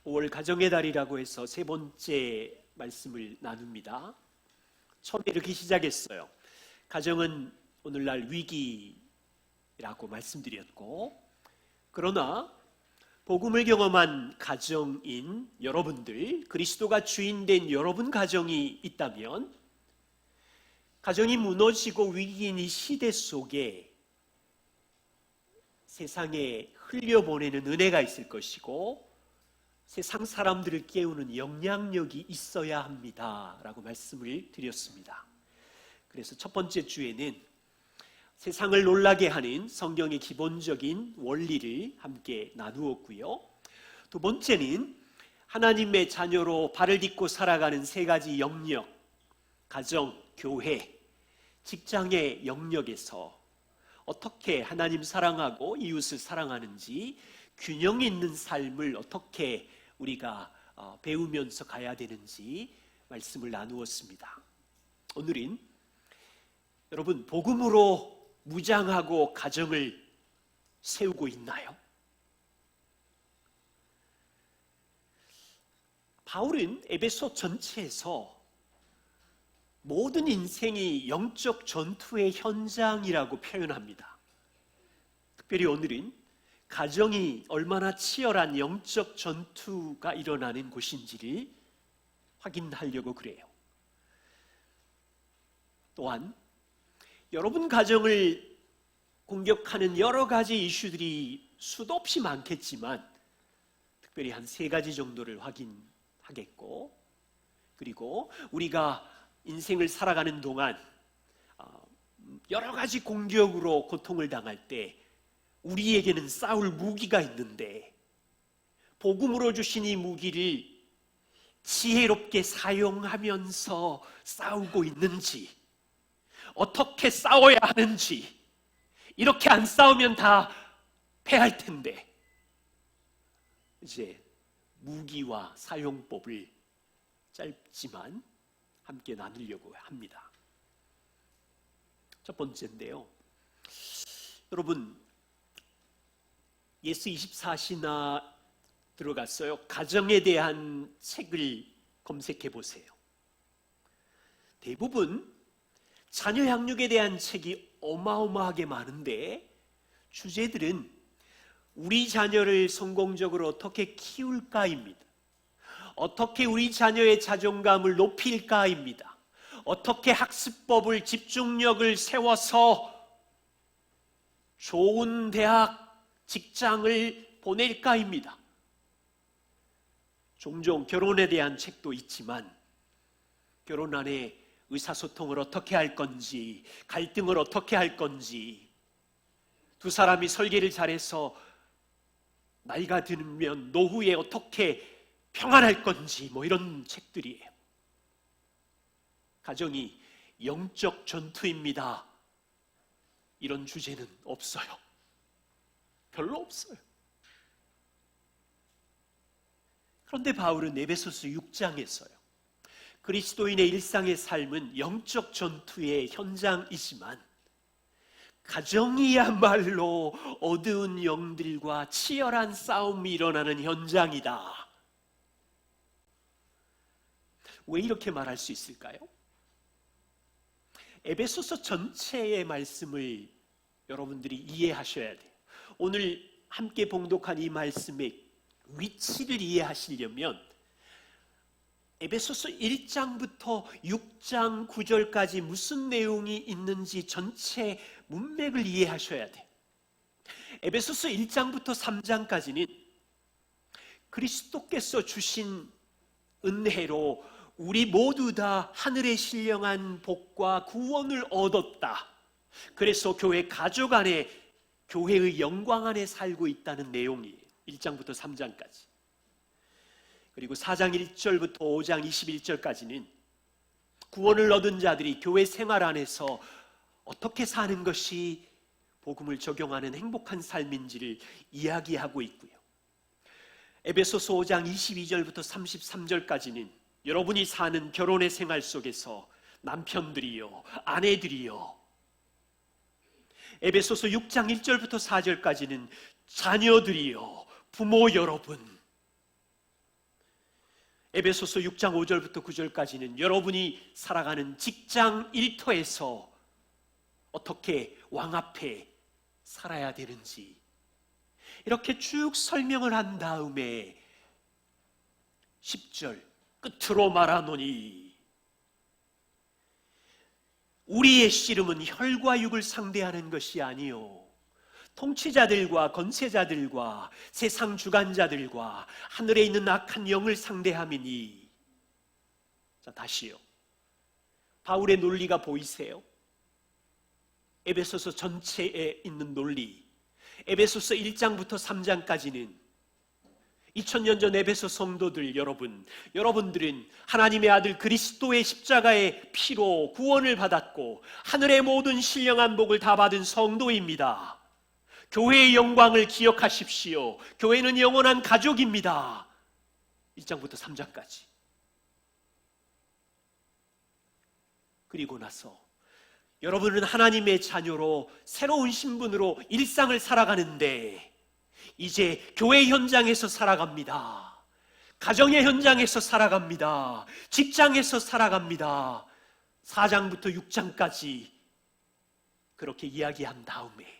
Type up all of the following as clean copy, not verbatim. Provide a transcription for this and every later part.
5월 가정의 달이라고 해서 세 번째 말씀을 나눕니다. 처음에 이렇게 시작했어요. 가정은 오늘날 위기라고 말씀드렸고, 그러나 복음을 경험한 가정인 여러분들, 그리스도가 주인된 여러분 가정이 있다면 가정이 무너지고 위기인 이 시대 속에 세상에 흘려보내는 은혜가 있을 것이고 세상 사람들을 깨우는 영향력이 있어야 합니다 라고 말씀을 드렸습니다. 그래서 첫 번째 주에는 세상을 놀라게 하는 성경의 기본적인 원리를 함께 나누었고요. 두 번째는 하나님의 자녀로 발을 딛고 살아가는 세 가지 영역, 가정, 교회, 직장의 영역에서 어떻게 하나님 사랑하고 이웃을 사랑하는지 균형 있는 삶을 어떻게 우리가 배우면서 가야 되는지 말씀을 나누었습니다. 오늘은 여러분, 복음으로 무장하고 가정을 세우고 있나요? 바울은 에베소 전체에서 모든 인생이 영적 전투의 현장이라고 표현합니다. 특별히 오늘은 가정이 얼마나 치열한 영적 전투가 일어나는 곳인지를 확인하려고 그래요. 또한 여러분 가정을 공격하는 여러 가지 이슈들이 수도 없이 많겠지만 특별히 한 세 가지 정도를 확인하겠고, 그리고 우리가 인생을 살아가는 동안 여러 가지 공격으로 고통을 당할 때 우리에게는 싸울 무기가 있는데 복음으로 주신 이 무기를 지혜롭게 사용하면서 싸우고 있는지, 어떻게 싸워야 하는지, 이렇게 안 싸우면 다 패할 텐데 이제 무기와 사용법을 짧지만 함께 나누려고 합니다. 첫 번째인데요, 여러분 예스 24시나 들어갔어요. 가정에 대한 책을 검색해 보세요. 대부분 자녀 양육에 대한 책이 어마어마하게 많은데 주제들은 우리 자녀를 성공적으로 어떻게 키울까입니다. 어떻게 우리 자녀의 자존감을 높일까입니다. 어떻게 학습법을, 집중력을 세워서 좋은 대학, 직장을 보낼까입니다. 종종 결혼에 대한 책도 있지만 결혼 안에 의사소통을 어떻게 할 건지, 갈등을 어떻게 할 건지, 두 사람이 설계를 잘해서 나이가 들면 노후에 어떻게 평안할 건지, 이런 책들이에요. 가정이 영적 전투입니다, 이런 주제는 없어요. 별로 없어요. 그런데 바울은 에베소서 6장에서요, 그리스도인의 일상의 삶은 영적 전투의 현장이지만 가정이야말로 어두운 영들과 치열한 싸움이 일어나는 현장이다. 왜 이렇게 말할 수 있을까요? 에베소서 전체의 말씀을 여러분들이 이해하셔야 돼요. 오늘 함께 봉독한 이 말씀의 위치를 이해하시려면 에베소서 1장부터 6장 9절까지 무슨 내용이 있는지 전체 문맥을 이해하셔야 돼요. 에베소서 1장부터 3장까지는 그리스도께서 주신 은혜로 우리 모두 다 하늘의 신령한 복과 구원을 얻었다. 그래서 교회 가족 안에, 교회의 영광 안에 살고 있다는 내용이에요. 1장부터 3장까지. 그리고 4장 1절부터 5장 21절까지는 구원을 얻은 자들이 교회 생활 안에서 어떻게 사는 것이 복음을 적용하는 행복한 삶인지를 이야기하고 있고요. 에베소서 5장 22절부터 33절까지는 여러분이 사는 결혼의 생활 속에서 남편들이요, 아내들이요, 에베소서 6장 1절부터 4절까지는 자녀들이요, 부모 여러분, 에베소서 6장 5절부터 9절까지는 여러분이 살아가는 직장 일터에서 어떻게 왕 앞에 살아야 되는지 이렇게 쭉 설명을 한 다음에 10절 끝으로 말하노니 우리의 씨름은 혈과 육을 상대하는 것이 아니요 통치자들과 권세자들과 세상 주관자들과 하늘에 있는 악한 영을 상대함이니. 자, 다시요. 바울의 논리가 보이세요? 에베소서 전체에 있는 논리, 에베소서 1장부터 3장까지는 2000년 전 에베소 성도들 여러분들은 하나님의 아들 그리스도의 십자가의 피로 구원을 받았고 하늘의 모든 신령한 복을 다 받은 성도입니다. 교회의 영광을 기억하십시오. 교회는 영원한 가족입니다. 1장부터 3장까지. 그리고 나서 여러분은 하나님의 자녀로 새로운 신분으로 일상을 살아가는데 이제 교회 현장에서 살아갑니다. 가정의 현장에서 살아갑니다. 직장에서 살아갑니다. 4장부터 6장까지 그렇게 이야기한 다음에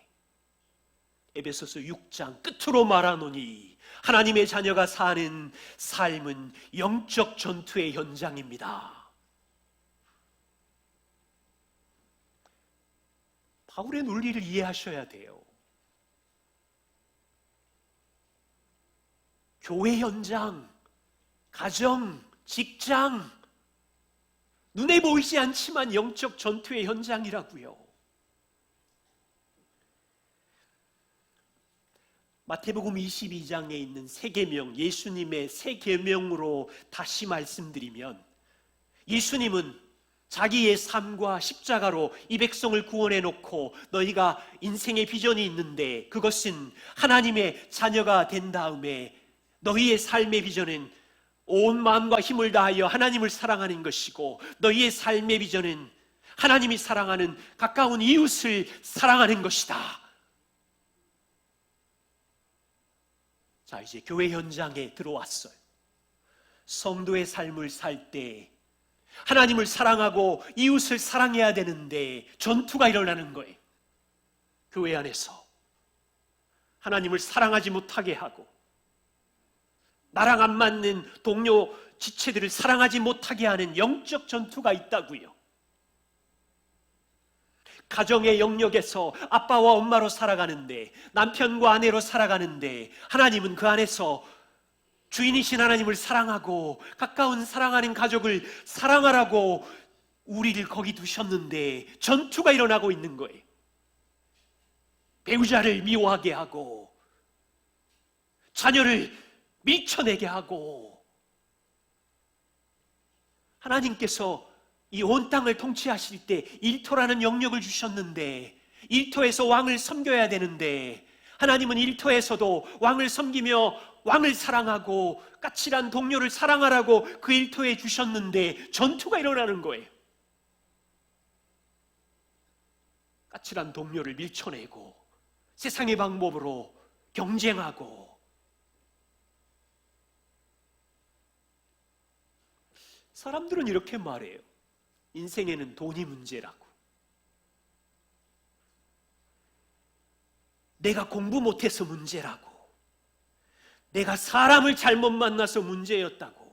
에베소서 6장 끝으로 말하노니 하나님의 자녀가 사는 삶은 영적 전투의 현장입니다. 바울의 논리를 이해하셔야 돼요. 교회 현장, 가정, 직장, 눈에 보이지 않지만 영적 전투의 현장이라고요. 마태복음 22장에 있는 세 계명, 예수님의 세 계명으로 다시 말씀드리면 예수님은 자기의 삶과 십자가로 이 백성을 구원해 놓고 너희가 인생의 비전이 있는데 그것은 하나님의 자녀가 된 다음에 너희의 삶의 비전은 온 마음과 힘을 다하여 하나님을 사랑하는 것이고 너희의 삶의 비전은 하나님이 사랑하는 가까운 이웃을 사랑하는 것이다. 자, 이제 교회 현장에 들어왔어요. 성도의 삶을 살 때 하나님을 사랑하고 이웃을 사랑해야 되는데 전투가 일어나는 거예요. 교회 안에서 하나님을 사랑하지 못하게 하고 나랑 안 맞는 동료 지체들을 사랑하지 못하게 하는 영적 전투가 있다고요. 가정의 영역에서 아빠와 엄마로 살아가는데 남편과 아내로 살아가는데 하나님은 그 안에서 주인이신 하나님을 사랑하고 가까운 사랑하는 가족을 사랑하라고 우리를 거기 두셨는데 전투가 일어나고 있는 거예요. 배우자를 미워하게 하고 자녀를 밀쳐내게 하고 하나님께서 이 온 땅을 통치하실 때 일터라는 영역을 주셨는데 일터에서 왕을 섬겨야 되는데 하나님은 일터에서도 왕을 섬기며 왕을 사랑하고 까칠한 동료를 사랑하라고 그 일터에 주셨는데 전투가 일어나는 거예요. 까칠한 동료를 밀쳐내고 세상의 방법으로 경쟁하고 사람들은 이렇게 말해요. 인생에는 돈이 문제라고. 내가 공부 못해서 문제라고. 내가 사람을 잘못 만나서 문제였다고.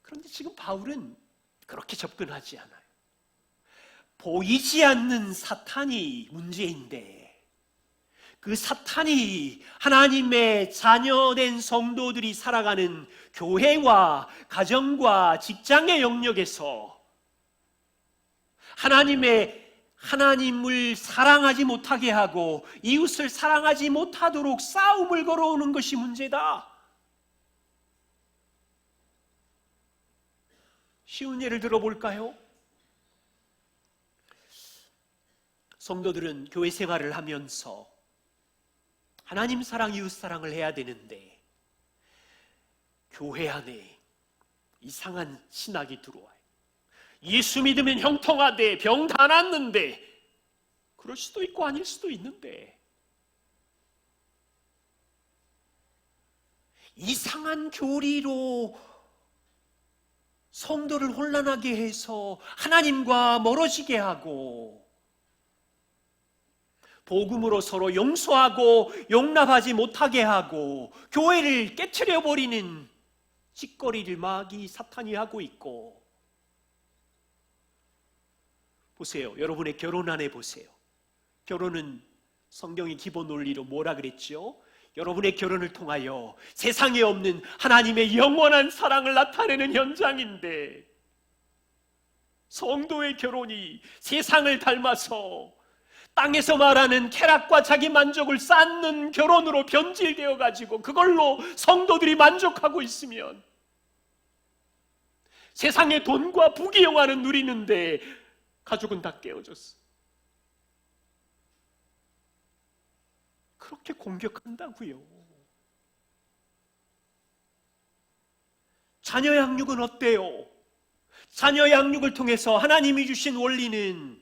그런데 지금 바울은 그렇게 접근하지 않아요. 보이지 않는 사탄이 문제인데 그 사탄이 하나님의 자녀된 성도들이 살아가는 교회와 가정과 직장의 영역에서 하나님을 사랑하지 못하게 하고 이웃을 사랑하지 못하도록 싸움을 걸어오는 것이 문제다. 쉬운 예를 들어볼까요? 성도들은 교회 생활을 하면서 하나님 사랑, 이웃 사랑을 해야 되는데 교회 안에 이상한 신학이 들어와요. 예수 믿으면 형통하대, 병 다 낫는데. 그럴 수도 있고 아닐 수도 있는데 이상한 교리로 성도를 혼란하게 해서 하나님과 멀어지게 하고, 복음으로 서로 용서하고 용납하지 못하게 하고 교회를 깨트려 버리는 짓거리를 마귀 사탄이 하고 있고, 보세요. 여러분의 결혼 안에 보세요. 결혼은 성경의 기본 논리로 뭐라 그랬죠? 여러분의 결혼을 통하여 세상에 없는 하나님의 영원한 사랑을 나타내는 현장인데, 성도의 결혼이 세상을 닮아서 땅에서 말하는 쾌락과 자기 만족을 쌓는 결혼으로 변질되어 가지고 그걸로 성도들이 만족하고 있으면, 세상의 돈과 부귀영화는 누리는데 가족은 다 깨어졌어. 그렇게 공격한다고요. 자녀 양육은 어때요? 자녀 양육을 통해서 하나님이 주신 원리는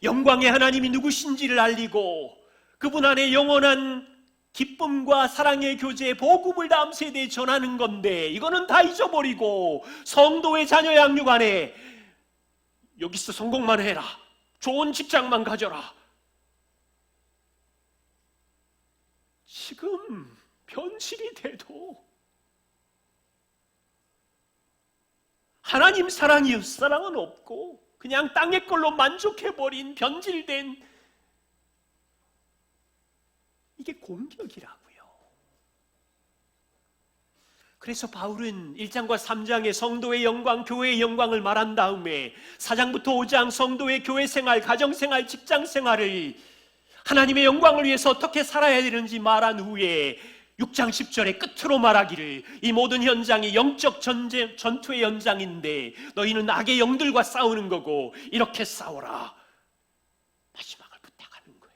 영광의 하나님이 누구신지를 알리고 그분 안에 영원한 기쁨과 사랑의 교제, 복음을 다음 세대에 전하는 건데, 이거는 다 잊어버리고 성도의 자녀 양육 안에 여기서 성공만 해라, 좋은 직장만 가져라. 지금 변질이 돼도 하나님 사랑이 사랑은 없고 그냥 땅의 걸로 만족해버린 변질된, 이게 공격이라고요. 그래서 바울은 1장과 3장의 성도의 영광, 교회의 영광을 말한 다음에 4장부터 5장 성도의 교회생활, 가정생활, 직장생활을 하나님의 영광을 위해서 어떻게 살아야 되는지 말한 후에 6장 10절의 끝으로 말하기를, 이 모든 현장이 영적 전투의 현장인데 너희는 악의 영들과 싸우는 거고 이렇게 싸워라. 마지막을 부탁하는 거예요.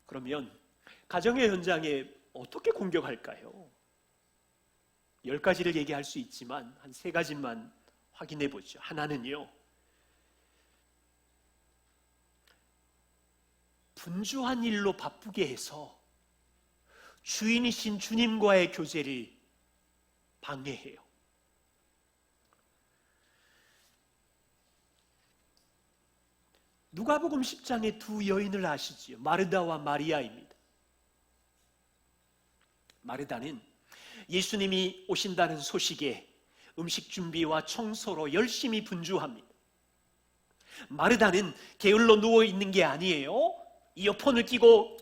그러면 가정의 현장에 어떻게 공격할까요? 10가지를 얘기할 수 있지만 한 3가지만 확인해 보죠. 하나는요, 분주한 일로 바쁘게 해서 주인이신 주님과의 교제를 방해해요. 누가복음 10장의 두 여인을 아시지요? 마르다와 마리아입니다. 마르다는 예수님이 오신다는 소식에 음식 준비와 청소로 열심히 분주합니다. 마르다는 게을러 누워 있는 게 아니에요. 이어폰을 끼고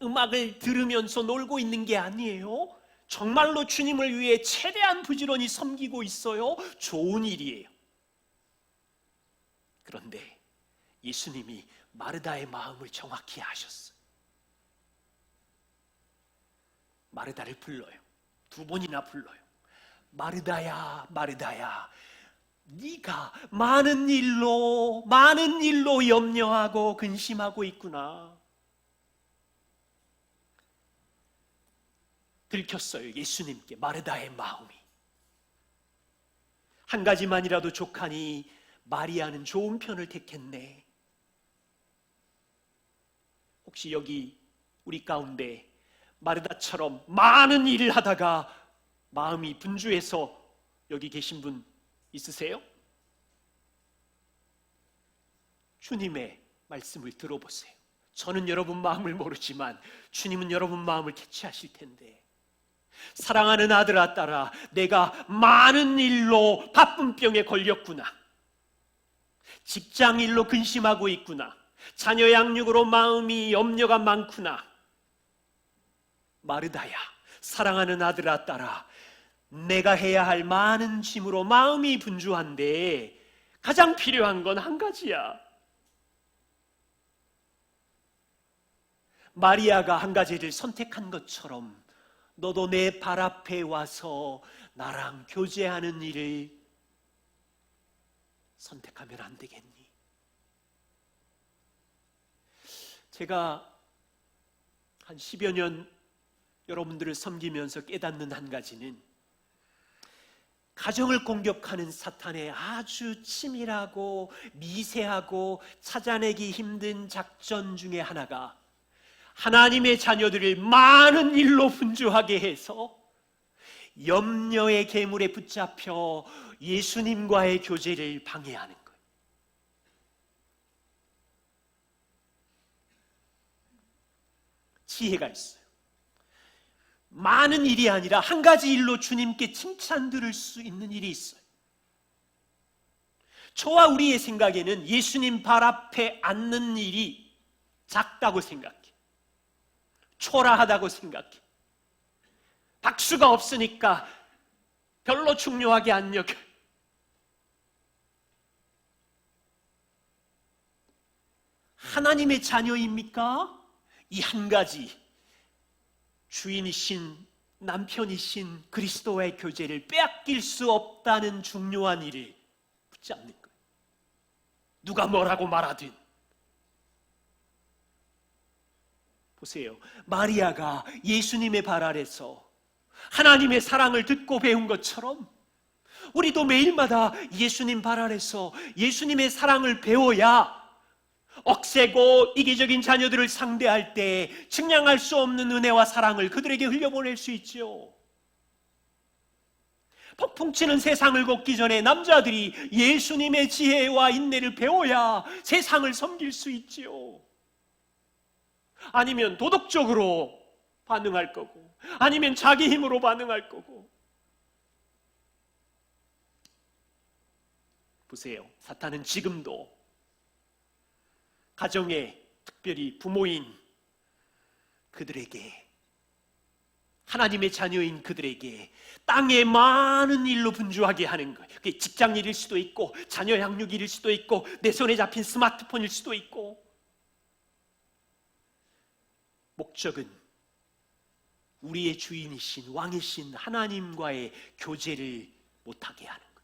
음악을 들으면서 놀고 있는 게 아니에요. 정말로 주님을 위해 최대한 부지런히 섬기고 있어요. 좋은 일이에요. 그런데 예수님이 마르다의 마음을 정확히 아셨어요. 마르다를 불러요. 2번이나 불러요. 마르다야, 마르다야, 네가 많은 일로 염려하고 근심하고 있구나. 들켰어요, 예수님께 마르다의 마음이. 한 가지만이라도 족하니 마리아는 좋은 편을 택했네. 혹시 여기 우리 가운데 마르다처럼 많은 일을 하다가 마음이 분주해서 여기 계신 분 있으세요? 주님의 말씀을 들어보세요. 저는 여러분 마음을 모르지만 주님은 여러분 마음을 캐치하실 텐데, 사랑하는 아들아 딸아, 내가 많은 일로 바쁜 병에 걸렸구나. 직장 일로 근심하고 있구나. 자녀 양육으로 마음이 염려가 많구나. 마르다야, 사랑하는 아들아 딸아, 내가 해야 할 많은 짐으로 마음이 분주한데 가장 필요한 건 한 가지야. 마리아가 한 가지를 선택한 것처럼 너도 내 발 앞에 와서 나랑 교제하는 일을 선택하면 안 되겠니? 제가 한 10여 년 여러분들을 섬기면서 깨닫는 한 가지는, 가정을 공격하는 사탄의 아주 치밀하고 미세하고 찾아내기 힘든 작전 중에 하나가 하나님의 자녀들을 많은 일로 분주하게 해서 염려의 괴물에 붙잡혀 예수님과의 교제를 방해하는 거예요. 지혜가 있어요. 많은 일이 아니라 한 가지 일로 주님께 칭찬 들을 수 있는 일이 있어요. 저와 우리의 생각에는 예수님 발 앞에 앉는 일이 작다고 생각해. 초라하다고 생각해. 박수가 없으니까 별로 중요하게 안 여겨요. 하나님의 자녀입니까? 이 한 가지, 주인이신 남편이신 그리스도와의 교제를 빼앗길 수 없다는 중요한 일을 붙잡는 거예요. 누가 뭐라고 말하든. 보세요. 마리아가 예수님의 발 아래서 하나님의 사랑을 듣고 배운 것처럼 우리도 매일마다 예수님 발 아래서 예수님의 사랑을 배워야 억세고 이기적인 자녀들을 상대할 때 측량할 수 없는 은혜와 사랑을 그들에게 흘려보낼 수 있죠. 폭풍치는 세상을 걷기 전에 남자들이 예수님의 지혜와 인내를 배워야 세상을 섬길 수 있지요. 아니면 도덕적으로 반응할 거고, 아니면 자기 힘으로 반응할 거고. 보세요. 사탄은 지금도 가정에, 특별히 부모인 그들에게, 하나님의 자녀인 그들에게 땅의 많은 일로 분주하게 하는 거예요. 그게 직장 일일 수도 있고, 자녀 양육 일일 수도 있고, 내 손에 잡힌 스마트폰일 수도 있고. 목적은 우리의 주인이신 왕이신 하나님과의 교제를 못하게 하는 거예요.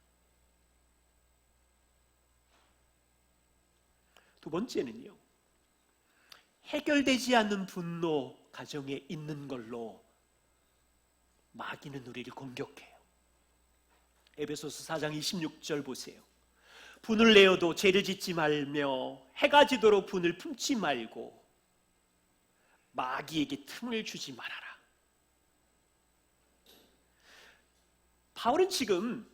두 번째는요, 해결되지 않는 분노 가정에 있는 걸로 마귀는 우리를 공격해요. 에베소서 4장 26절 보세요. 분을 내어도 죄를 짓지 말며 해가 지도록 분을 품지 말고 마귀에게 틈을 주지 말아라. 바울은 지금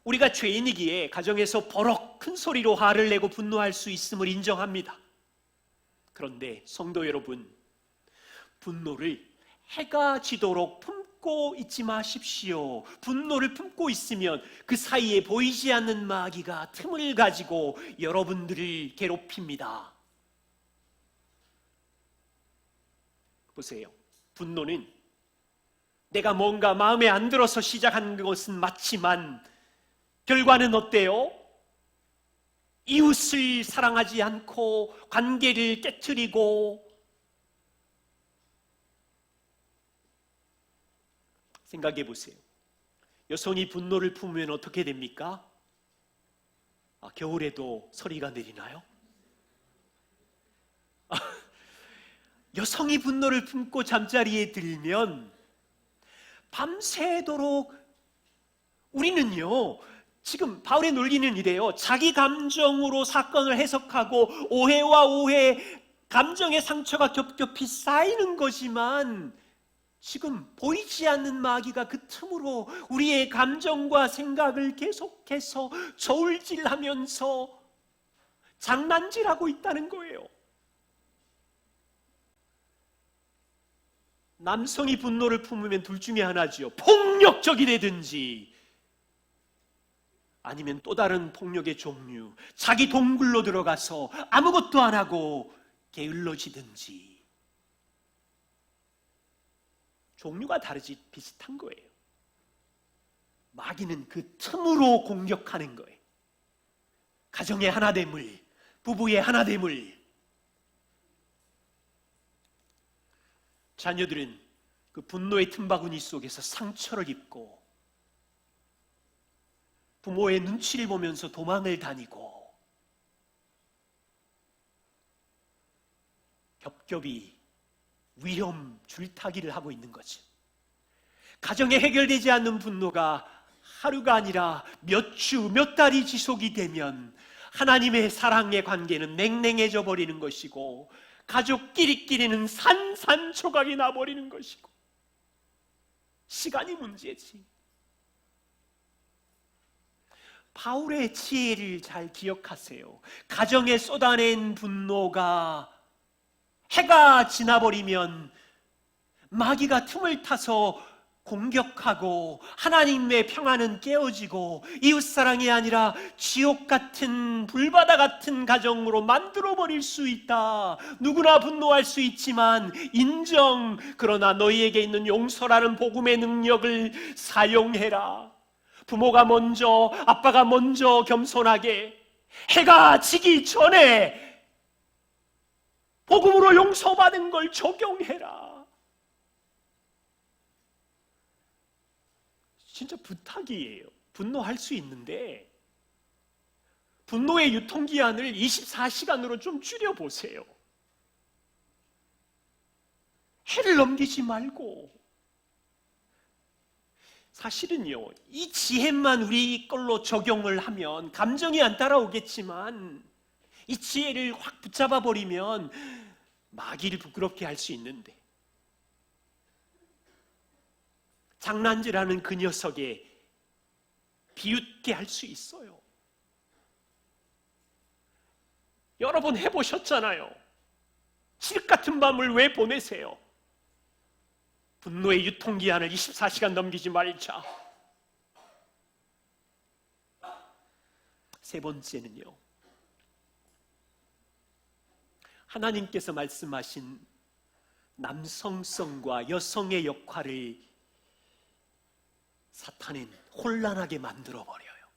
우리가 죄인이기에 가정에서 버럭 큰 소리로 화를 내고 분노할 수 있음을 인정합니다. 그런데 성도 여러분, 분노를 해가 지도록 품고 있지 마십시오. 분노를 품고 있으면 그 사이에 보이지 않는 마귀가 틈을 가지고 여러분들을 괴롭힙니다. 보세요. 분노는 내가 뭔가 마음에 안 들어서 시작한 것은 맞지만 결과는 어때요? 이웃을 사랑하지 않고 관계를 깨트리고. 생각해 보세요. 여성이 분노를 품으면 어떻게 됩니까? 겨울에도 서리가 내리나요? 여성이 분노를 품고 잠자리에 들면 밤새도록, 우리는요 지금 바울의 논리는 이래요. 자기 감정으로 사건을 해석하고 오해와 오해, 감정의 상처가 겹겹이 쌓이는 거지만 지금 보이지 않는 마귀가 그 틈으로 우리의 감정과 생각을 계속해서 저울질하면서 장난질하고 있다는 거예요. 남성이 분노를 품으면 둘 중에 하나지요. 폭력적이 되든지 아니면 또 다른 폭력의 종류, 자기 동굴로 들어가서 아무것도 안 하고 게을러지든지. 종류가 다르지 비슷한 거예요. 마귀는 그 틈으로 공격하는 거예요. 가정의 하나됨을, 부부의 하나됨을. 자녀들은 그 분노의 틈바구니 속에서 상처를 입고 부모의 눈치를 보면서 도망을 다니고 겹겹이 위험 줄타기를 하고 있는 거죠. 가정에 해결되지 않는 분노가 하루가 아니라 몇 주, 몇 달이 지속이 되면 하나님의 사랑의 관계는 냉랭해져 버리는 것이고 가족끼리는 산산조각이 나버리는 것이고, 시간이 문제지. 바울의 지혜를 잘 기억하세요. 가정에 쏟아낸 분노가 해가 지나버리면 마귀가 틈을 타서 공격하고 하나님의 평안은 깨어지고 이웃사랑이 아니라 지옥 같은 불바다 같은 가정으로 만들어버릴 수 있다. 누구나 분노할 수 있지만 인정. 그러나 너희에게 있는 용서라는 복음의 능력을 사용해라. 부모가 먼저, 아빠가 먼저 겸손하게 해가 지기 전에 복음으로 용서받은 걸 적용해라. 진짜 부탁이에요. 분노할 수 있는데 분노의 유통기한을 24시간으로 좀 줄여보세요. 해를 넘기지 말고. 사실은요, 이 지혜만 우리 걸로 적용을 하면 감정이 안 따라오겠지만 이 지혜를 확 붙잡아 버리면 마귀를 부끄럽게 할 수 있는데, 장난질하는 그 녀석에 비웃게 할 수 있어요. 여러 번 해보셨잖아요. 칠흑 같은 밤을 왜 보내세요? 분노의 유통기한을 24시간 넘기지 말자. 세 번째는요, 하나님께서 말씀하신 남성성과 여성의 역할을 사탄은 혼란하게 만들어버려요.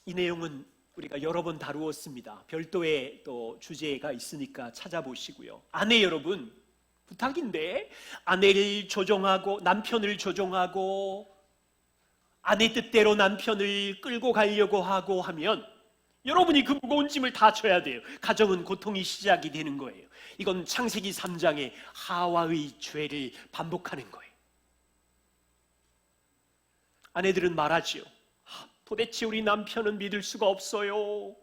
이 내용은 우리가 여러 번 다루었습니다. 별도의 또 주제가 있으니까 찾아보시고요. 아내 여러분, 부탁인데 아내를 조종하고 남편을 조종하고 아내 뜻대로 남편을 끌고 가려고 하고 하면 여러분이 그 무거운 짐을 다 져야 돼요. 가정은 고통이 시작이 되는 거예요. 이건 창세기 3장의 하와의 죄를 반복하는 거예요. 아내들은 말하지요. 도대체 우리 남편은 믿을 수가 없어요.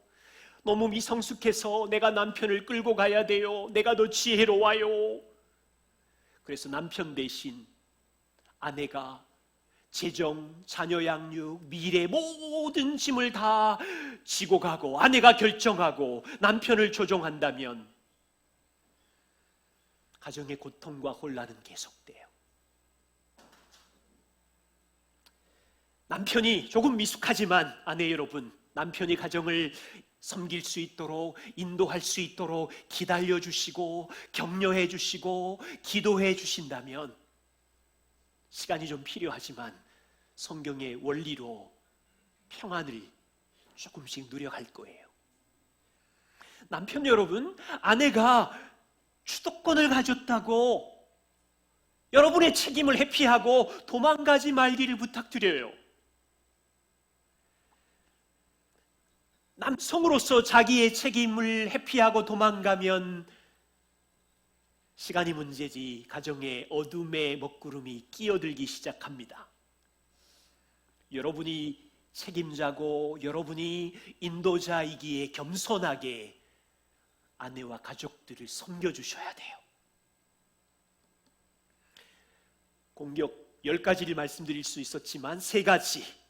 너무 미성숙해서 내가 남편을 끌고 가야 돼요. 내가 더 지혜로워요. 그래서 남편 대신 아내가 재정, 자녀 양육, 미래 모든 짐을 다 지고 가고 아내가 결정하고 남편을 조종한다면 가정의 고통과 혼란은 계속돼요. 남편이 조금 미숙하지만 아내 여러분, 남편이 가정을 섬길 수 있도록 인도할 수 있도록 기다려 주시고 격려해 주시고 기도해 주신다면 시간이 좀 필요하지만 성경의 원리로 평안을 조금씩 누려갈 거예요. 남편 여러분, 아내가 주도권을 가졌다고 여러분의 책임을 회피하고 도망가지 말기를 부탁드려요. 남성으로서 자기의 책임을 회피하고 도망가면 시간이 문제지 가정의 어둠의 먹구름이 끼어들기 시작합니다. 여러분이 책임자고 여러분이 인도자이기에 겸손하게 아내와 가족들을 섬겨주셔야 돼요. 공격 10가지를 말씀드릴 수 있었지만 3가지.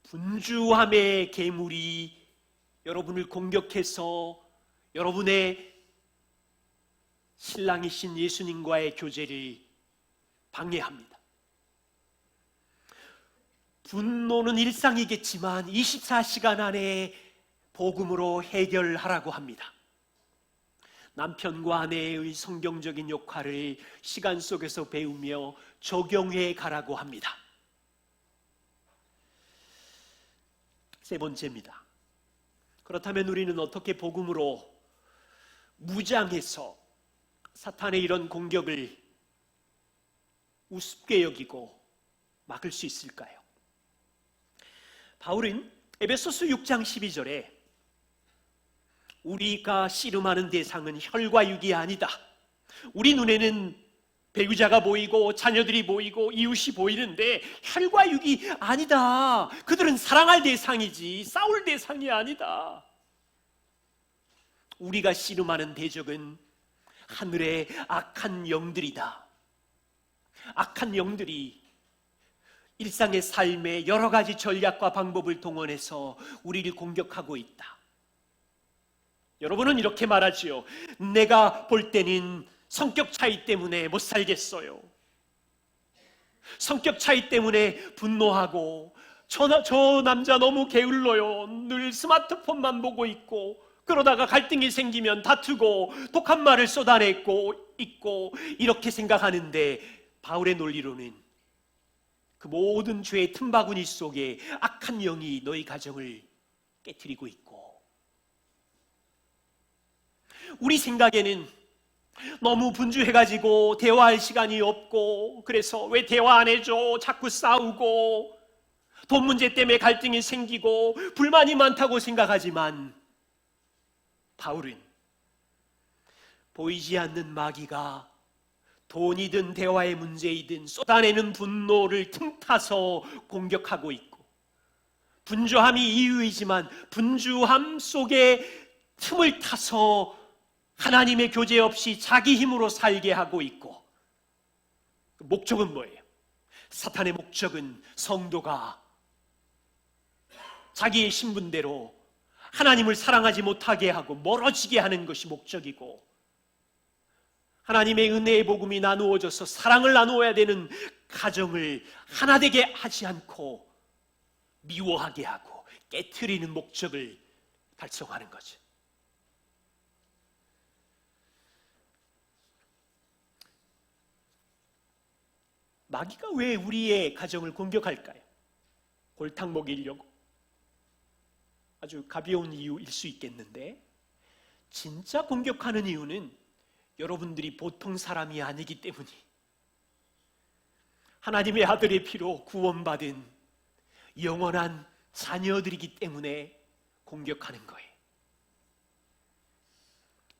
분주함의 괴물이 여러분을 공격해서 여러분의 신랑이신 예수님과의 교제를 방해합니다. 분노는 일상이겠지만 24시간 안에 복음으로 해결하라고 합니다. 남편과 아내의 성경적인 역할을 시간 속에서 배우며 적용해 가라고 합니다. 세 번째입니다. 그렇다면 우리는 어떻게 복음으로 무장해서 사탄의 이런 공격을 우습게 여기고 막을 수 있을까요? 바울은 에베소서 6장 12절에 우리가 씨름하는 대상은 혈과 육이 아니다. 우리 눈에는 배우자가 보이고 자녀들이 보이고 이웃이 보이는데 혈과 육이 아니다. 그들은 사랑할 대상이지 싸울 대상이 아니다. 우리가 씨름하는 대적은 하늘의 악한 영들이다. 악한 영들이 일상의 삶에 여러 가지 전략과 방법을 동원해서 우리를 공격하고 있다. 여러분은 이렇게 말하지요. 내가 볼 때는 성격 차이 때문에 못 살겠어요. 성격 차이 때문에 분노하고 저 남자 너무 게을러요. 늘 스마트폰만 보고 있고 그러다가 갈등이 생기면 다투고 독한 말을 쏟아내고 있고 이렇게 생각하는데 바울의 논리로는 그 모든 죄의 틈바구니 속에 악한 영이 너희 가정을 깨트리고 있고 우리 생각에는 너무 분주해가지고 대화할 시간이 없고 그래서 왜 대화 안 해줘? 자꾸 싸우고 돈 문제 때문에 갈등이 생기고 불만이 많다고 생각하지만 바울은 보이지 않는 마귀가 돈이든 대화의 문제이든 쏟아내는 분노를 틈타서 공격하고 있고 분주함이 이유이지만 분주함 속에 틈을 타서 하나님의 교제 없이 자기 힘으로 살게 하고 있고 목적은 뭐예요? 사탄의 목적은 성도가 자기의 신분대로 하나님을 사랑하지 못하게 하고 멀어지게 하는 것이 목적이고 하나님의 은혜의 복음이 나누어져서 사랑을 나누어야 되는 가정을 하나 되게 하지 않고 미워하게 하고 깨트리는 목적을 달성하는 거죠. 마귀가 왜 우리의 가정을 공격할까요? 골탕 먹이려고? 아주 가벼운 이유일 수 있겠는데 진짜 공격하는 이유는 여러분들이 보통 사람이 아니기 때문이 하나님의 아들의 피로 구원받은 영원한 자녀들이기 때문에 공격하는 거예요.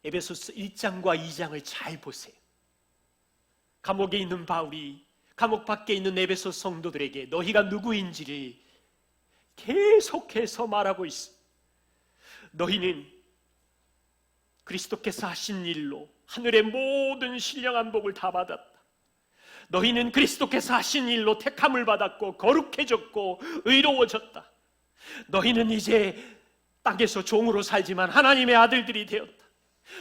에베소서 1장과 2장을 잘 보세요. 감옥에 있는 바울이 감옥 밖에 있는 에베소 성도들에게 너희가 누구인지를 계속해서 말하고 있어. 너희는 그리스도께서 하신 일로 하늘의 모든 신령한 복을 다 받았다. 너희는 그리스도께서 하신 일로 택함을 받았고 거룩해졌고 의로워졌다. 너희는 이제 땅에서 종으로 살지만 하나님의 아들들이 되었다.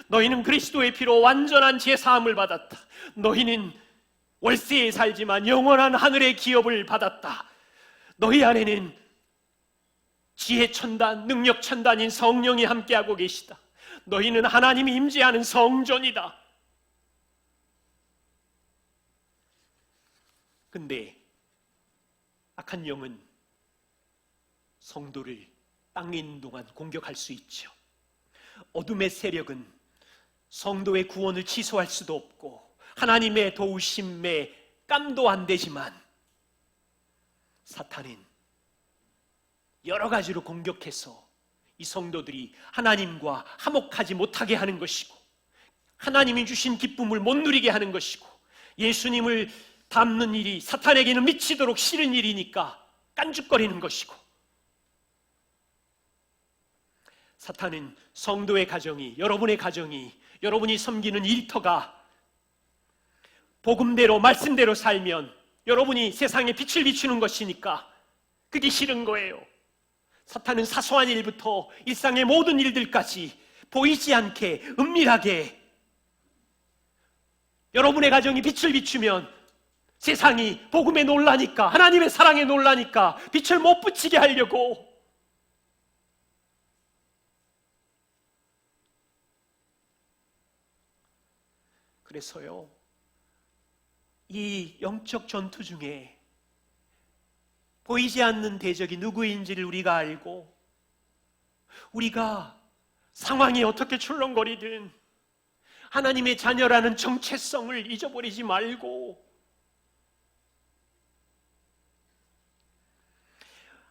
너희는 그리스도의 피로 완전한 제사함을 받았다. 너희는 월세에 살지만 영원한 하늘의 기업을 받았다. 너희 안에는 지혜 천단, 능력 천단인 성령이 함께하고 계시다. 너희는 하나님이 임재하는 성전이다. 근데 악한 영은 성도를 땅에 있는 동안 공격할 수 있죠. 어둠의 세력은 성도의 구원을 취소할 수도 없고 하나님의 도우심에 깜도 안 되지만 사탄은 여러 가지로 공격해서 이 성도들이 하나님과 화목하지 못하게 하는 것이고 하나님이 주신 기쁨을 못 누리게 하는 것이고 예수님을 닮는 일이 사탄에게는 미치도록 싫은 일이니까 깐죽거리는 것이고 사탄은 성도의 가정이 여러분의 가정이 여러분이 섬기는 일터가 복음대로 말씀대로 살면 여러분이 세상에 빛을 비추는 것이니까 그게 싫은 거예요. 사탄은 사소한 일부터 일상의 모든 일들까지 보이지 않게 은밀하게 여러분의 가정이 빛을 비추면 세상이 복음에 놀라니까 하나님의 사랑에 놀라니까 빛을 못 비치게 하려고 그래서요 이 영적 전투 중에 보이지 않는 대적이 누구인지를 우리가 알고 우리가 상황이 어떻게 출렁거리든 하나님의 자녀라는 정체성을 잊어버리지 말고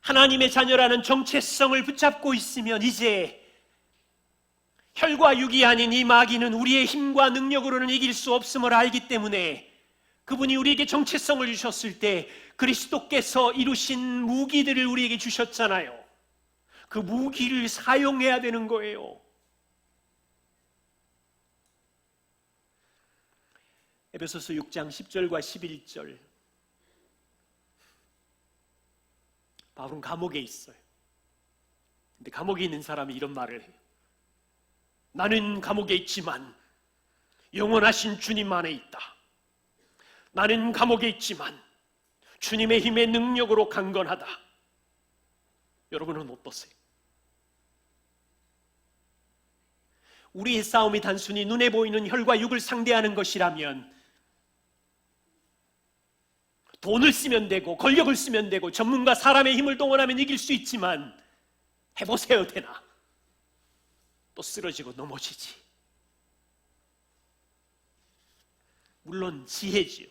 하나님의 자녀라는 정체성을 붙잡고 있으면 이제 혈과 육이 아닌 이 마귀는 우리의 힘과 능력으로는 이길 수 없음을 알기 때문에 그분이 우리에게 정체성을 주셨을 때 그리스도께서 이루신 무기들을 우리에게 주셨잖아요. 그 무기를 사용해야 되는 거예요. 에베소서 6장 10절과 11절. 바울은 감옥에 있어요. 근데 감옥에 있는 사람이 이런 말을 해요. 나는 감옥에 있지만 영원하신 주님 안에 있다. 나는 감옥에 있지만 주님의 힘의 능력으로 강건하다. 여러분은 어떠세요? 우리의 싸움이 단순히 눈에 보이는 혈과 육을 상대하는 것이라면 돈을 쓰면 되고 권력을 쓰면 되고 전문가 사람의 힘을 동원하면 이길 수 있지만 해보세요 되나? 또 쓰러지고 넘어지지. 물론 지혜지요.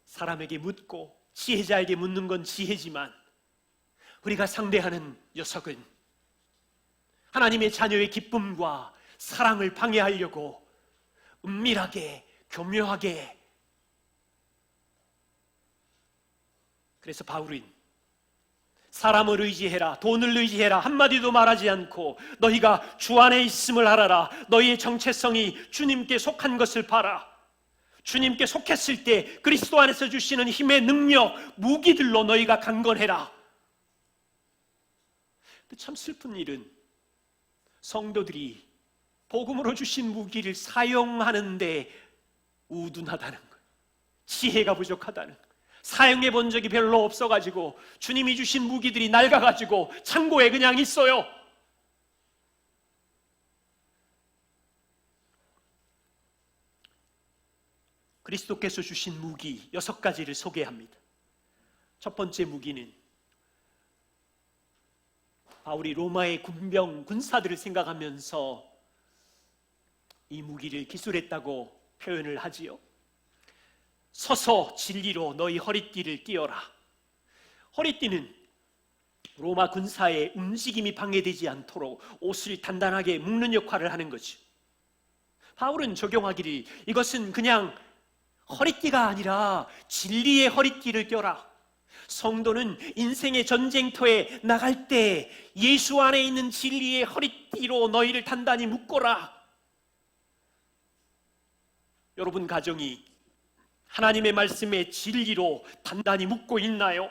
사람에게 묻고 지혜자에게 묻는 건 지혜지만 우리가 상대하는 녀석은 하나님의 자녀의 기쁨과 사랑을 방해하려고 은밀하게 교묘하게. 그래서 바울은 사람을 의지해라, 돈을 의지해라 한마디도 말하지 않고 너희가 주 안에 있음을 알아라. 너희의 정체성이 주님께 속한 것을 봐라. 주님께 속했을 때 그리스도 안에서 주시는 힘의 능력, 무기들로 너희가 강건해라. 참 슬픈 일은 성도들이 복음으로 주신 무기를 사용하는데 우둔하다는 거예요. 지혜가 부족하다는 거예요. 사용해 본 적이 별로 없어가지고 주님이 주신 무기들이 낡아가지고 창고에 그냥 있어요. 그리스도께서 주신 무기 6가지를 소개합니다. 첫 번째 무기는 바울이 로마의 군사들을 생각하면서 이 무기를 기술했다고 표현을 하지요. 서서 진리로 너희 허리띠를 띠어라. 허리띠는 로마 군사의 움직임이 방해되지 않도록 옷을 단단하게 묶는 역할을 하는 거죠. 바울은 적용하기를 이것은 그냥 허리띠가 아니라 진리의 허리띠를 껴라. 성도는 인생의 전쟁터에 나갈 때 예수 안에 있는 진리의 허리띠로 너희를 단단히 묶어라. 여러분 가정이 하나님의 말씀의 진리로 단단히 묶고 있나요?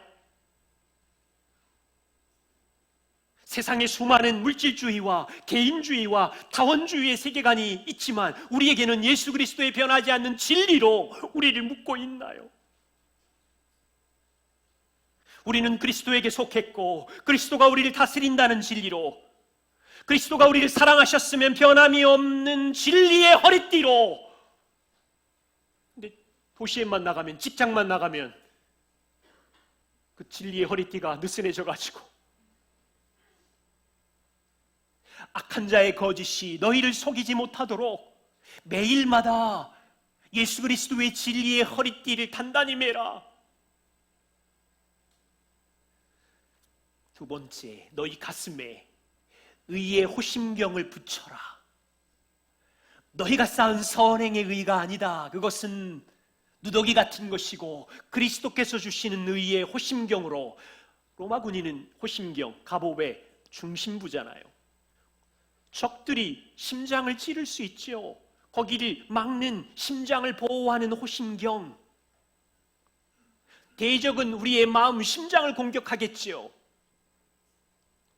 세상에 수많은 물질주의와 개인주의와 다원주의의 세계관이 있지만 우리에게는 예수 그리스도의 변하지 않는 진리로 우리를 묶고 있나요? 우리는 그리스도에게 속했고 그리스도가 우리를 다스린다는 진리로, 그리스도가 우리를 사랑하셨으면 변함이 없는 진리의 허리띠로. 근데 도시에만 나가면, 직장만 나가면 그 진리의 허리띠가 느슨해져 가지고 악한 자의 거짓이 너희를 속이지 못하도록 매일마다 예수 그리스도의 진리의 허리띠를 단단히 매라. 두 번째, 너희 가슴에 의의 호심경을 붙여라. 너희가 쌓은 선행의 의가 아니다. 그것은 누더기 같은 것이고 그리스도께서 주시는 의의 호심경으로. 로마 군인은 호심경, 갑옷의 중심부잖아요. 적들이 심장을 찌를 수 있죠. 거기를 막는, 심장을 보호하는 호심경. 대적은 우리의 마음, 심장을 공격하겠지요.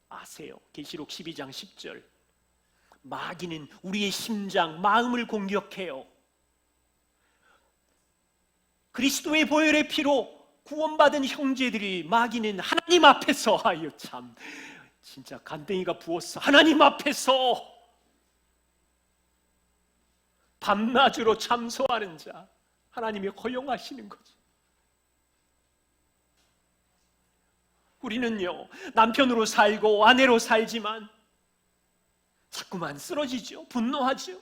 아세요? 계시록 12장 10절. 마귀는 우리의 심장, 마음을 공격해요. 그리스도의 보혈의 피로 구원받은 형제들이, 마귀는 하나님 앞에서, 아유 참 진짜 간땡이가 부었어. 하나님 앞에서 밤낮으로 참소하는 자, 하나님이 허용하시는 거죠. 우리는요, 남편으로 살고 아내로 살지만 자꾸만 쓰러지죠. 분노하죠.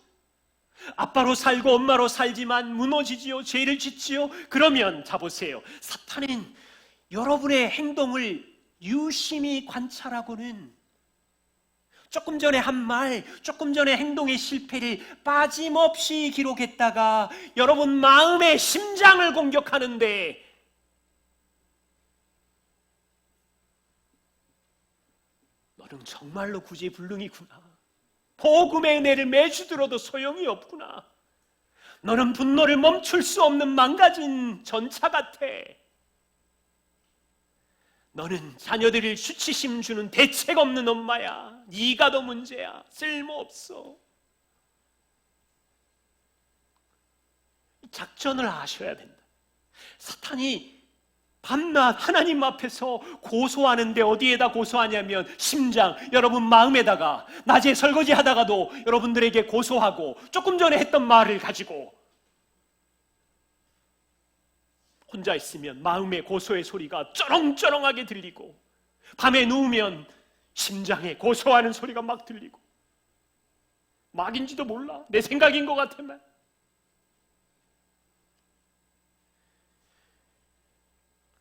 아빠로 살고 엄마로 살지만 무너지지요. 죄를 짓지요. 그러면 자보세요. 사탄은 여러분의 행동을 유심히 관찰하고는 조금 전에 한 말, 조금 전에 행동의 실패를 빠짐없이 기록했다가 여러분 마음의 심장을 공격하는데, 너는 정말로 구제불능이구나. 복음의 은혜를 매주 들어도 소용이 없구나. 너는 분노를 멈출 수 없는 망가진 전차 같아. 너는 자녀들을 수치심 주는 대책 없는 엄마야. 네가 더 문제야. 쓸모없어. 작전을 아셔야 된다. 사탄이 밤낮 하나님 앞에서 고소하는데 어디에다 고소하냐면 심장, 여러분 마음에다가. 낮에 설거지 하다가도 여러분들에게 고소하고 조금 전에 했던 말을 가지고 혼자 있으면 마음의 고소의 소리가 쩌렁쩌렁하게 들리고, 밤에 누우면 심장에 고소하는 소리가 막 들리고, 막인지도 몰라. 내 생각인 것 같으면.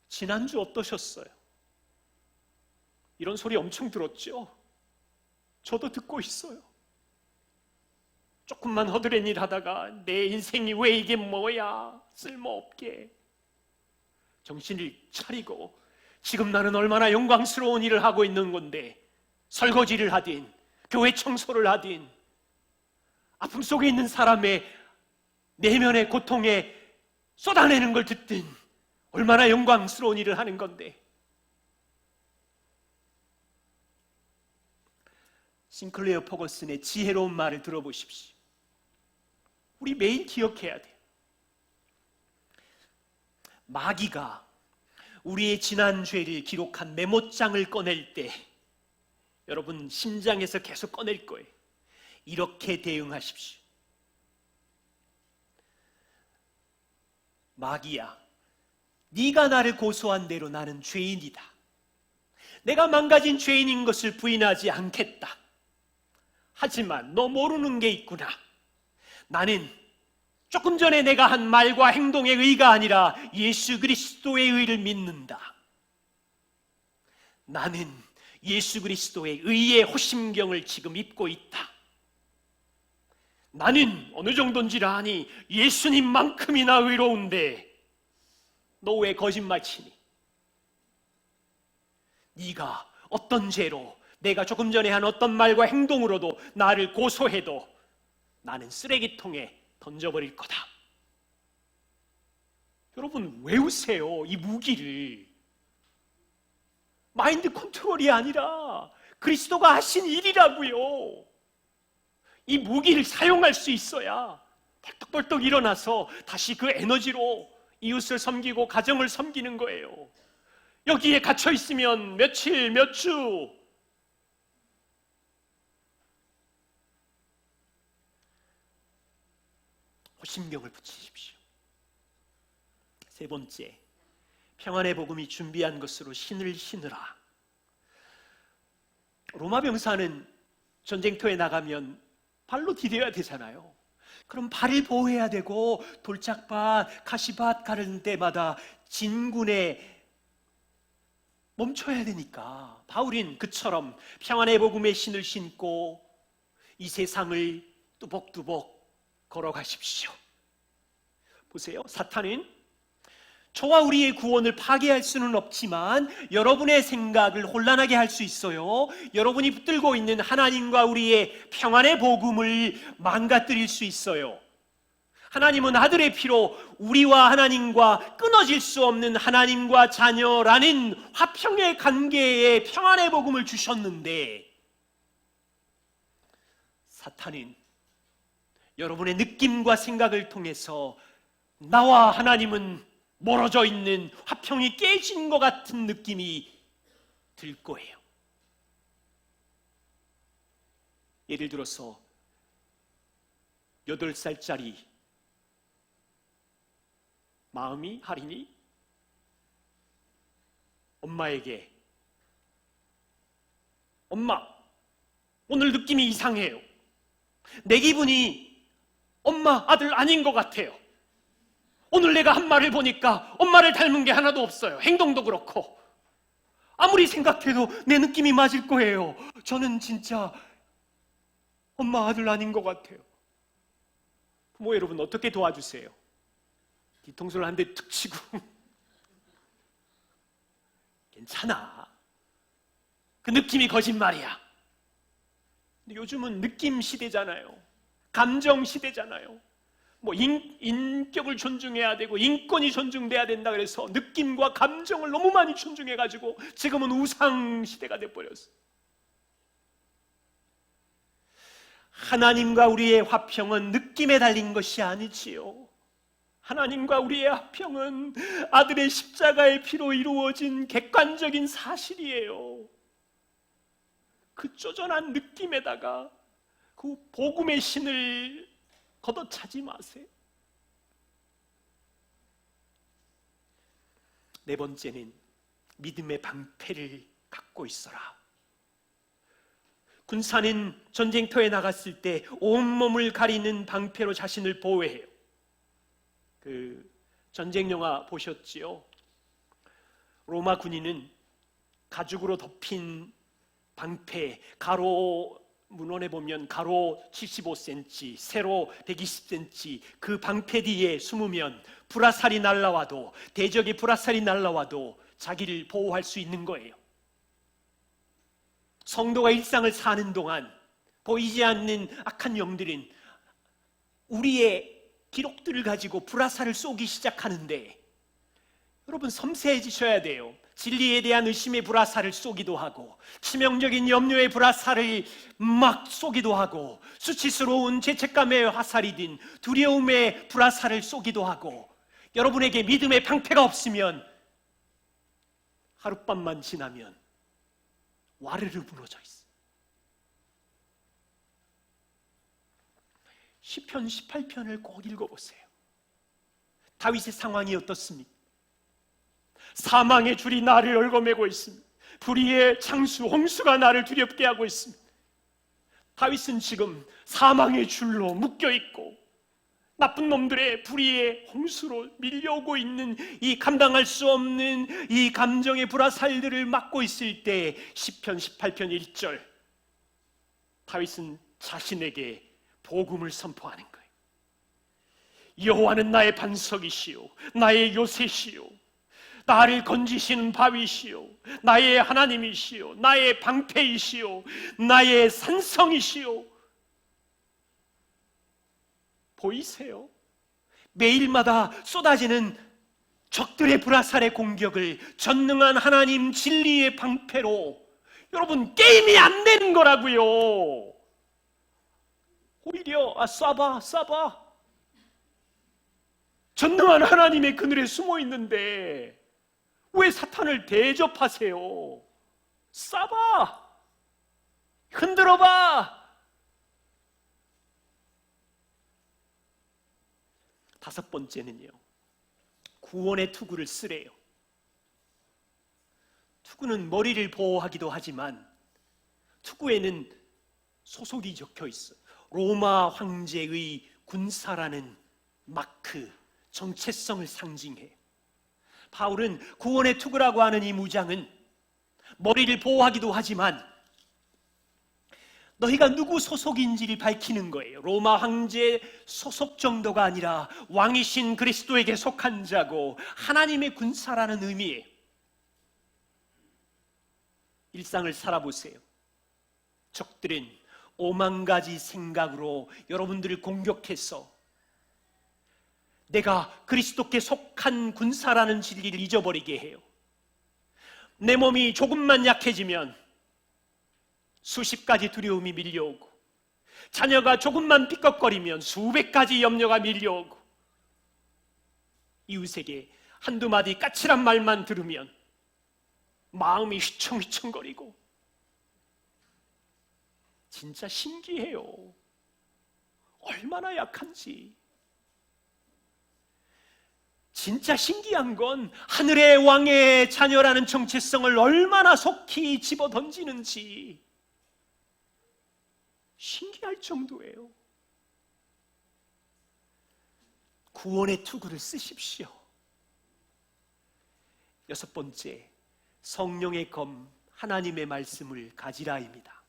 지난주 어떠셨어요? 이런 소리 엄청 들었죠? 저도 듣고 있어요. 조금만 허드렛 일 하다가 내 인생이 왜 이게 뭐야? 쓸모없게. 정신을 차리고 지금 나는 얼마나 영광스러운 일을 하고 있는 건데, 설거지를 하든 교회 청소를 하든 아픔 속에 있는 사람의 내면의 고통에 쏟아내는 걸 듣든 얼마나 영광스러운 일을 하는 건데. 싱클레어 퍼거슨의 지혜로운 말을 들어보십시오. 우리 매일 기억해야 돼요. 마귀가 우리의 지난 죄를 기록한 메모장을 꺼낼 때 여러분 심장에서 계속 꺼낼 거예요. 이렇게 대응하십시오. 마귀야, 네가 나를 고소한 대로 나는 죄인이다. 내가 망가진 죄인인 것을 부인하지 않겠다. 하지만 너 모르는 게 있구나. 나는 조금 전에 내가 한 말과 행동의 의가 아니라 예수 그리스도의 의를 믿는다. 나는 예수 그리스도의 의의 호심경을 지금 입고 있다. 나는 어느 정도인지라 하니 예수님만큼이나 의로운데 너 왜 거짓말 치니? 네가 어떤 죄로, 내가 조금 전에 한 어떤 말과 행동으로도 나를 고소해도 나는 쓰레기통에 던져버릴 거다. 여러분 외우세요. 이 무기를. 마인드 컨트롤이 아니라 그리스도가 하신 일이라고요. 이 무기를 사용할 수 있어야 벌떡벌떡 일어나서 다시 그 에너지로 이웃을 섬기고 가정을 섬기는 거예요. 여기에 갇혀 있으면 며칠, 몇 주, 호심경을 붙이십시오. 세 번째, 평안의 복음이 준비한 것으로 신을 신으라. 로마 병사는 전쟁터에 나가면 발로 디뎌야 되잖아요. 그럼 발을 보호해야 되고 돌짝밭, 가시밭 가르는 때마다 진군에 멈춰야 되니까 바울인 그처럼 평안의 복음의 신을 신고 이 세상을 뚜벅뚜벅 걸어가십시오. 보세요. 사탄은 저와 우리의 구원을 파괴할 수는 없지만 여러분의 생각을 혼란하게 할 수 있어요. 여러분이 붙들고 있는 하나님과 우리의 평안의 복음을 망가뜨릴 수 있어요. 하나님은 아들의 피로 우리와 하나님과 끊어질 수 없는 하나님과 자녀라는 화평의 관계에 평안의 복음을 주셨는데, 사탄은 여러분의 느낌과 생각을 통해서 나와 하나님은 멀어져 있는, 화평이 깨진 것 같은 느낌이 들 거예요. 예를 들어서 8살짜리 마음이 할인이 엄마에게 엄마, 오늘 느낌이 이상해요. 내 기분이 엄마 아들 아닌 것 같아요. 오늘 내가 한 말을 보니까 엄마를 닮은 게 하나도 없어요. 행동도 그렇고. 아무리 생각해도 내 느낌이 맞을 거예요. 저는 진짜 엄마 아들 아닌 것 같아요. 부모 여러분 어떻게 도와주세요? 뒤통수를 한 대 툭 치고 괜찮아. 그 느낌이 거짓말이야. 근데 요즘은 느낌 시대잖아요. 감정 시대잖아요. 인격을 존중해야 되고 인권이 존중돼야 된다 그래서 느낌과 감정을 너무 많이 존중해가지고 지금은 우상 시대가 돼버렸어요. 하나님과 우리의 화평은 느낌에 달린 것이 아니지요. 하나님과 우리의 화평은 아들의 십자가의 피로 이루어진 객관적인 사실이에요. 그 쪼잔한 느낌에다가 그 복음의 신을 걷어차지 마세요. 네 번째는 믿음의 방패를 갖고 있어라. 군사는 전쟁터에 나갔을 때 온몸을 가리는 방패로 자신을 보호해요. 그 전쟁 영화 보셨지요? 로마 군인은 가죽으로 덮인 방패, 가로 문헌에 보면 가로 75cm, 세로 120cm 그 방패 뒤에 숨으면 불화살이 날라와도, 대적의 불화살이 날라와도 자기를 보호할 수 있는 거예요. 성도가 일상을 사는 동안 보이지 않는 악한 영들은 우리의 기록들을 가지고 불화살을 쏘기 시작하는데, 여러분 섬세해지셔야 돼요. 진리에 대한 의심의 불화살을 쏘기도 하고, 치명적인 염려의 불화살을 막 쏘기도 하고, 수치스러운 죄책감의 화살이든 두려움의 불화살을 쏘기도 하고, 여러분에게 믿음의 방패가 없으면 하룻밤만 지나면 와르르 무너져 있어요. 시편 18편을 꼭 읽어보세요. 다윗의 상황이 어떻습니까? 사망의 줄이 나를 얽어매고 있습니다. 불의의 창수, 홍수가 나를 두렵게 하고 있습니다. 다윗은 지금 사망의 줄로 묶여있고 나쁜 놈들의 불의의 홍수로 밀려오고 있는 이 감당할 수 없는 이 감정의 불화살들을 막고 있을 때 시편 18편 1절 다윗은 자신에게 복음을 선포하는 거예요. 여호와는 나의 반석이시요 나의 요새시요 나를 건지시는 바위시요 나의 하나님이시요 나의 방패이시요 나의 산성이시요. 보이세요? 매일마다 쏟아지는 적들의 불화살의 공격을 전능한 하나님 진리의 방패로, 여러분 게임이 안 되는 거라고요. 오히려 쏴봐 전능한 하나님의 그늘에 숨어 있는데 왜 사탄을 대접하세요? 쏴봐, 흔들어봐. 다섯 번째는요, 구원의 투구를 쓰래요. 투구는 머리를 보호하기도 하지만 투구에는 소속이 적혀 있어요. 로마 황제의 군사라는 마크, 정체성을 상징해요. 바울은 구원의 투구라고 하는 이 무장은 머리를 보호하기도 하지만 너희가 누구 소속인지를 밝히는 거예요. 로마 황제 소속 정도가 아니라 왕이신 그리스도에게 속한 자고 하나님의 군사라는 의미예요. 일상을 살아보세요. 적들은 오만 가지 생각으로 여러분들을 공격해서 내가 그리스도께 속한 군사라는 진리를 잊어버리게 해요. 내 몸이 조금만 약해지면 수십 가지 두려움이 밀려오고, 자녀가 조금만 삐걱거리면 수백 가지 염려가 밀려오고, 이웃에게 한두 마디 까칠한 말만 들으면 마음이 휘청휘청거리고. 진짜 신기해요. 얼마나 약한지. 진짜 신기한 건 하늘의 왕의 자녀라는 정체성을 얼마나 속히 집어던지는지 신기할 정도예요. 구원의 투구를 쓰십시오. 여섯 번째, 성령의 검, 하나님의 말씀을 가지라입니다.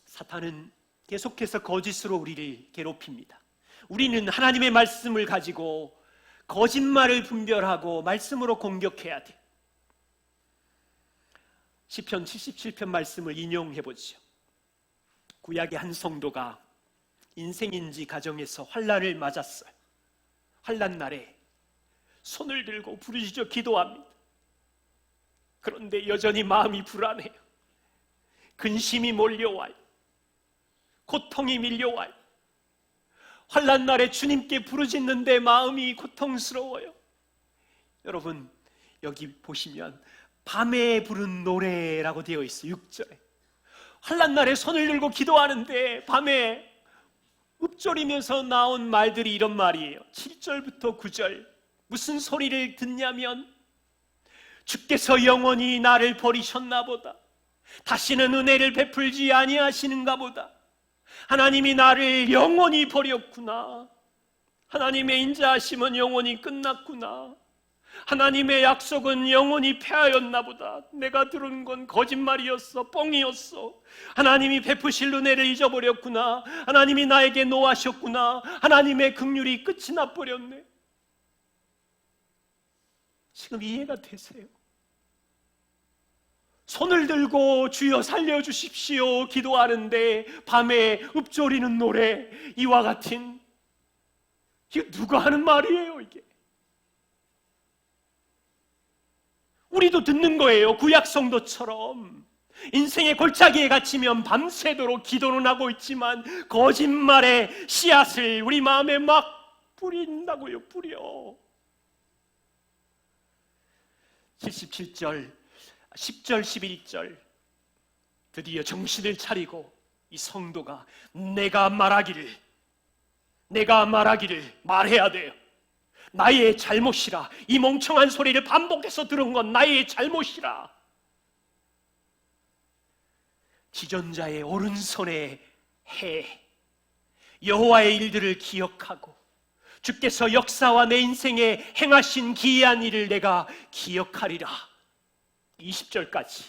사탄은 계속해서 거짓으로 우리를 괴롭힙니다. 우리는 하나님의 말씀을 가지고 거짓말을 분별하고 말씀으로 공격해야 돼요. 시편 77편 말씀을 인용해 보죠. 구약의 한 성도가 인생인지 가정에서 환난을 맞았어요. 환난 날에 손을 들고 부르짖어 기도합니다. 그런데 여전히 마음이 불안해요. 근심이 몰려와요. 고통이 밀려와요. 환난 날에 주님께 부르짖는데 마음이 고통스러워요. 여러분, 여기 보시면 밤에 부른 노래라고 되어 있어요. 6절에 환난 날에 손을 들고 기도하는데 밤에 읊조리면서 나온 말들이 이런 말이에요. 7절부터 9절 무슨 소리를 듣냐면 주께서 영원히 나를 버리셨나 보다. 다시는 은혜를 베풀지 아니하시는가 보다. 하나님이 나를 영원히 버렸구나. 하나님의 인자하심은 영원히 끝났구나. 하나님의 약속은 영원히 폐하였나 보다. 내가 들은 건 거짓말이었어. 뻥이었어. 하나님이 베푸실 은혜를 잊어버렸구나. 하나님이 나에게 노하셨구나. 하나님의 긍휼이 끝이 나버렸네. 지금 이해가 되세요? 손을 들고 주여 살려주십시오 기도하는데 밤에 읊조리는 노래, 이와 같은, 이게 누가 하는 말이에요? 이게 우리도 듣는 거예요. 구약 성도처럼 인생의 골짜기에 갇히면 밤새도록 기도는 하고 있지만 거짓말의 씨앗을 우리 마음에 막 뿌린다고요. 뿌려. 77절 10절 11절 드디어 정신을 차리고 이 성도가 내가 말하기를 말해야 돼요. 나의 잘못이라. 이 멍청한 소리를 반복해서 들은 건 나의 잘못이라. 지존자의 오른손에 해 여호와의 일들을 기억하고 주께서 역사와 내 인생에 행하신 기이한 일을 내가 기억하리라. 20절까지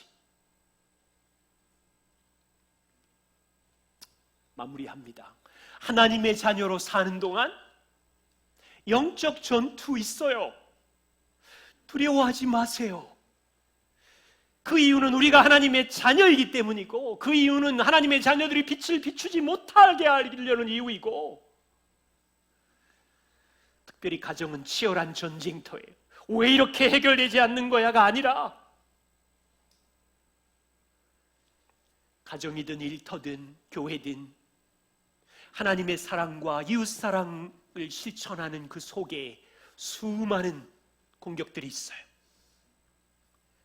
마무리합니다. 하나님의 자녀로 사는 동안 영적 전투 있어요. 두려워하지 마세요. 그 이유는 우리가 하나님의 자녀이기 때문이고, 그 이유는 하나님의 자녀들이 빛을 비추지 못하게 하려는 이유이고, 특별히 가정은 치열한 전쟁터예요. 왜 이렇게 해결되지 않는 거야가 아니라 가정이든 일터든 교회든 하나님의 사랑과 이웃사랑을 실천하는 그 속에 수많은 공격들이 있어요.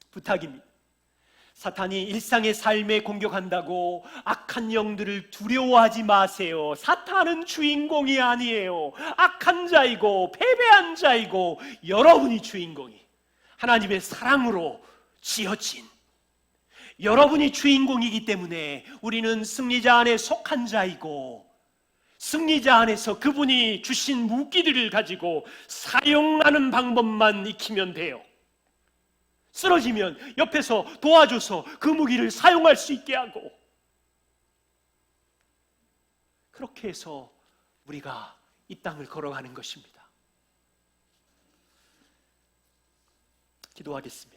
부탁입니다. 사탄이 일상의 삶에 공격한다고 악한 영들을 두려워하지 마세요. 사탄은 주인공이 아니에요. 악한 자이고 패배한 자이고 여러분이 주인공이, 하나님의 사랑으로 지어진 여러분이 주인공이기 때문에 우리는 승리자 안에 속한 자이고, 승리자 안에서 그분이 주신 무기들을 가지고 사용하는 방법만 익히면 돼요. 쓰러지면 옆에서 도와줘서 그 무기를 사용할 수 있게 하고, 그렇게 해서 우리가 이 땅을 걸어가는 것입니다. 기도하겠습니다.